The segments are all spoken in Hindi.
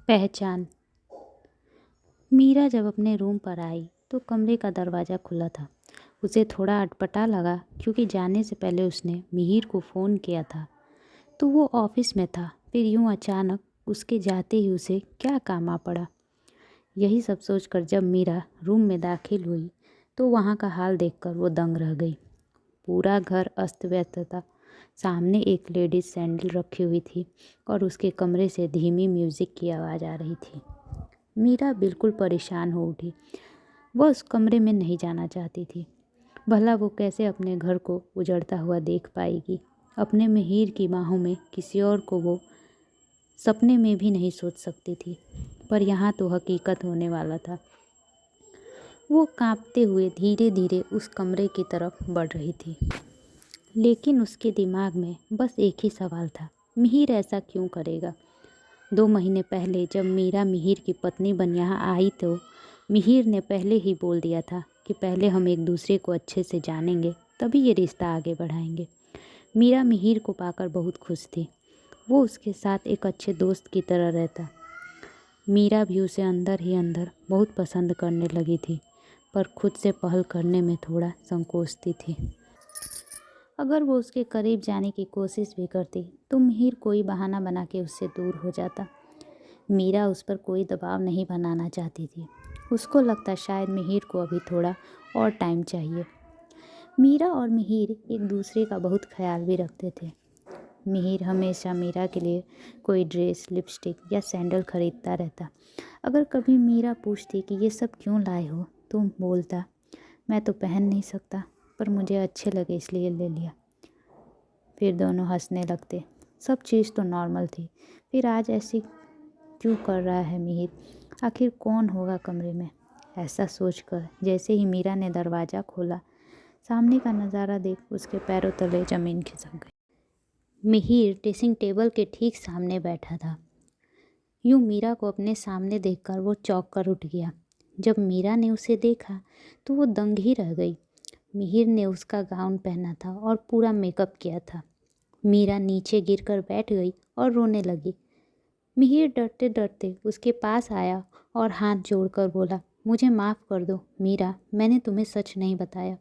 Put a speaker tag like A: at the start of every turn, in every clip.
A: पहचान। मीरा जब अपने रूम पर आई तो कमरे का दरवाज़ा खुला था। उसे थोड़ा अटपटा लगा क्योंकि जाने से पहले उसने मिहिर को फ़ोन किया था तो वो ऑफिस में था। फिर यूं अचानक उसके जाते ही उसे क्या काम आ पड़ा। यही सब सोचकर जब मीरा रूम में दाखिल हुई तो वहाँ का हाल देखकर वो दंग रह गई। पूरा घर अस्त व्यस्त था। सामने एक लेडीज सैंडल रखी हुई थी और उसके कमरे से धीमी म्यूज़िक की आवाज़ आ रही थी। मीरा बिल्कुल परेशान हो उठी। वह उस कमरे में नहीं जाना चाहती थी। भला वो कैसे अपने घर को उजड़ता हुआ देख पाएगी। अपने मिहिर की बाहों में किसी और को वो सपने में भी नहीं सोच सकती थी, पर यहाँ तो हकीकत होने वाला था। वो कांपते हुए धीरे धीरे उस कमरे की तरफ बढ़ रही थी, लेकिन उसके दिमाग में बस एक ही सवाल था, मिहिर ऐसा क्यों करेगा। 2 महीने पहले जब मीरा मिहिर की पत्नी बन यहाँ आई तो मिहिर ने पहले ही बोल दिया था कि पहले हम एक दूसरे को अच्छे से जानेंगे तभी ये रिश्ता आगे बढ़ाएंगे। मीरा मिहिर को पाकर बहुत खुश थी। वो उसके साथ एक अच्छे दोस्त की तरह रहता। मीरा भी उसे अंदर ही अंदर बहुत पसंद करने लगी थी, पर खुद से पहल करने में थोड़ा संकोचती थी। अगर वो उसके करीब जाने की कोशिश भी करती तो मिहिर कोई बहाना बना के उससे दूर हो जाता। मीरा उस पर कोई दबाव नहीं बनाना चाहती थी। उसको लगता शायद मिहिर को अभी थोड़ा और टाइम चाहिए। मीरा और मिहिर एक दूसरे का बहुत ख्याल भी रखते थे। मिहिर हमेशा मीरा के लिए कोई ड्रेस, लिपस्टिक या सैंडल खरीदता रहता। अगर कभी मीरा पूछती कि ये सब क्यों लाए हो तो बोलता, मैं तो पहन नहीं सकता, पर मुझे अच्छे लगे इसलिए ले लिया। फिर दोनों हंसने लगते। सब चीज़ तो नॉर्मल थी, फिर आज ऐसी क्यों कर रहा है मिहिर। आखिर कौन होगा कमरे में। ऐसा सोचकर जैसे ही मीरा ने दरवाज़ा खोला, सामने का नज़ारा देख उसके पैरों तले ज़मीन खिसक गई। मिहिर ड्रेसिंग टेबल के ठीक सामने बैठा था। यूं मीरा को अपने सामने देखकर वो चौंक कर उठ गया। जब मीरा ने उसे देखा तो वो दंग ही रह गई। मिहिर ने उसका गाउन पहना था और पूरा मेकअप किया था। मीरा नीचे गिरकर बैठ गई और रोने लगी। मिहिर डरते डरते उसके पास आया और हाथ जोड़कर बोला, मुझे माफ़ कर दो मीरा, मैंने तुम्हें सच नहीं बताया।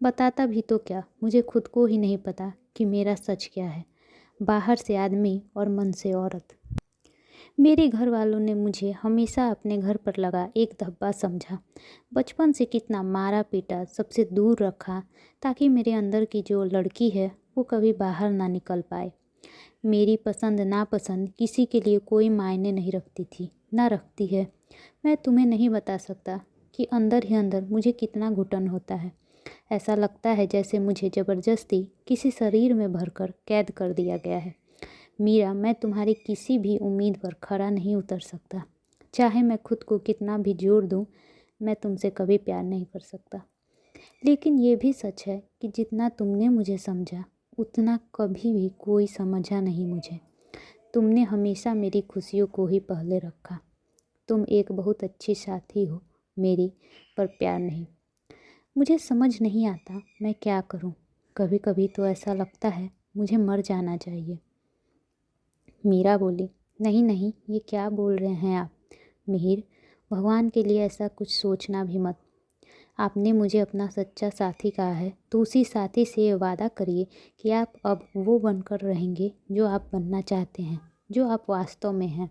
A: बताता भी तो क्या, मुझे खुद को ही नहीं पता कि मेरा सच क्या है। बाहर से आदमी और मन से औरत। मेरे घर वालों ने मुझे हमेशा अपने घर पर लगा एक धब्बा समझा। बचपन से कितना मारा पीटा, सबसे दूर रखा, ताकि मेरे अंदर की जो लड़की है वो कभी बाहर ना निकल पाए। मेरी पसंद नापसंद किसी के लिए कोई मायने नहीं रखती थी, ना रखती है। मैं तुम्हें नहीं बता सकता कि अंदर ही अंदर मुझे कितना घुटन होता है। ऐसा लगता है जैसे मुझे ज़बरदस्ती किसी शरीर में भरकर कैद कर दिया गया है। मीरा, मैं तुम्हारी किसी भी उम्मीद पर खरा नहीं उतर सकता। चाहे मैं खुद को कितना भी जोर दूँ, मैं तुमसे कभी प्यार नहीं कर सकता। लेकिन ये भी सच है कि जितना तुमने मुझे समझा उतना कभी भी कोई समझा नहीं मुझे। तुमने हमेशा मेरी खुशियों को ही पहले रखा। तुम एक बहुत अच्छी साथी हो मेरी, पर प्यार नहीं। मुझे समझ नहीं आता मैं क्या करूं। कभी कभी तो ऐसा लगता है मुझे मर जाना चाहिए। मीरा बोली, नहीं नहीं, ये क्या बोल रहे हैं आप मिहिर, भगवान के लिए ऐसा कुछ सोचना भी मत। आपने मुझे अपना सच्चा साथी कहा है तो उसी साथी से ये वादा करिए कि आप अब वो बनकर रहेंगे जो आप बनना चाहते हैं, जो आप वास्तव में हैं।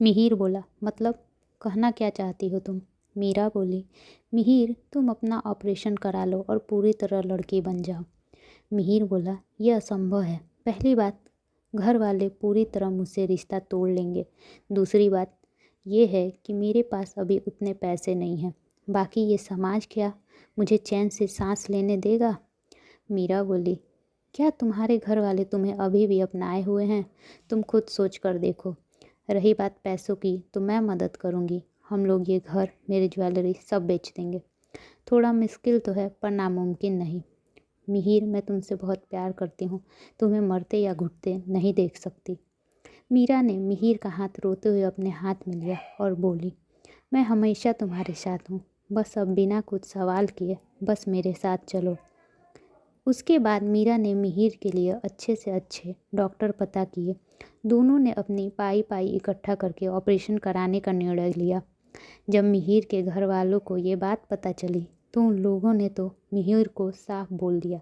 A: मिहिर बोला, मतलब कहना क्या चाहती हो तुम। मीरा बोली, मिहिर, तुम अपना ऑपरेशन करा लो और पूरी तरह लड़की बन जाओ। मिहिर बोला, यह असंभव है। पहली बात, घर वाले पूरी तरह मुझसे रिश्ता तोड़ लेंगे। दूसरी बात ये है कि मेरे पास अभी उतने पैसे नहीं हैं। बाकी ये समाज क्या मुझे चैन से सांस लेने देगा। मीरा बोली, क्या तुम्हारे घर वाले तुम्हें अभी भी अपनाए हुए हैं। तुम खुद सोच कर देखो। रही बात पैसों की तो मैं मदद करूँगी। हम लोग ये घर, मेरी ज्वेलरी सब बेच देंगे। थोड़ा मुश्किल तो है पर नामुमकिन नहीं। मिहिर, मैं तुमसे बहुत प्यार करती हूँ। तुम्हें मरते या घुटते नहीं देख सकती। मीरा ने मिहिर का हाथ रोते हुए अपने हाथ में लिया और बोली, मैं हमेशा तुम्हारे साथ हूँ। बस अब बिना कुछ सवाल किए बस मेरे साथ चलो। उसके बाद मीरा ने मिहिर के लिए अच्छे से अच्छे डॉक्टर पता किए दोनों ने अपनी पाई पाई इकट्ठा करके ऑपरेशन कराने का निर्णय लिया। जब मिहिर के घर वालों को ये बात पता चली तो उन लोगों ने तो मिहिर को साफ बोल दिया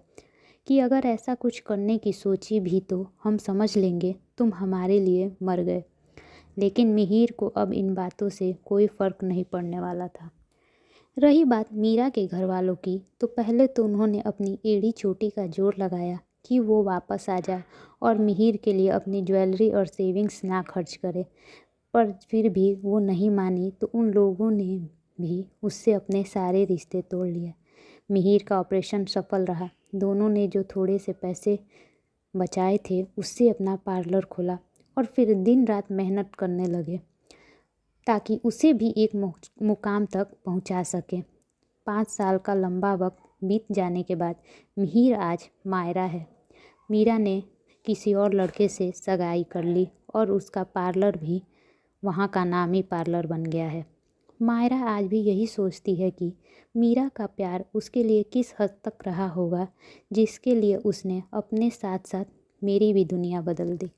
A: कि अगर ऐसा कुछ करने की सोची भी तो हम समझ लेंगे तुम हमारे लिए मर गए। लेकिन मिहिर को अब इन बातों से कोई फ़र्क नहीं पड़ने वाला था। रही बात मीरा के घर वालों की, तो पहले तो उन्होंने अपनी एड़ी चोटी का जोर लगाया कि वो वापस आ जाए और मिहिर के लिए अपनी ज्वेलरी और सेविंग्स ना खर्च करे। पर फिर भी वो नहीं मानी तो उन लोगों ने भी उससे अपने सारे रिश्ते तोड़ लिए। मिहिर का ऑपरेशन सफल रहा। दोनों ने जो थोड़े से पैसे बचाए थे उससे अपना पार्लर खोला और फिर दिन रात मेहनत करने लगे ताकि उसे भी एक मुकाम तक पहुंचा सके। 5 साल का लंबा वक्त बीत जाने के बाद मिहिर आज मायरा है। मीरा ने किसी और लड़के से सगाई कर ली और उसका पार्लर भी वहाँ का नामी पार्लर बन गया है। मायरा आज भी यही सोचती है कि मीरा का प्यार उसके लिए किस हद तक रहा होगा, जिसके लिए उसने अपने साथ साथ मेरी भी दुनिया बदल दी।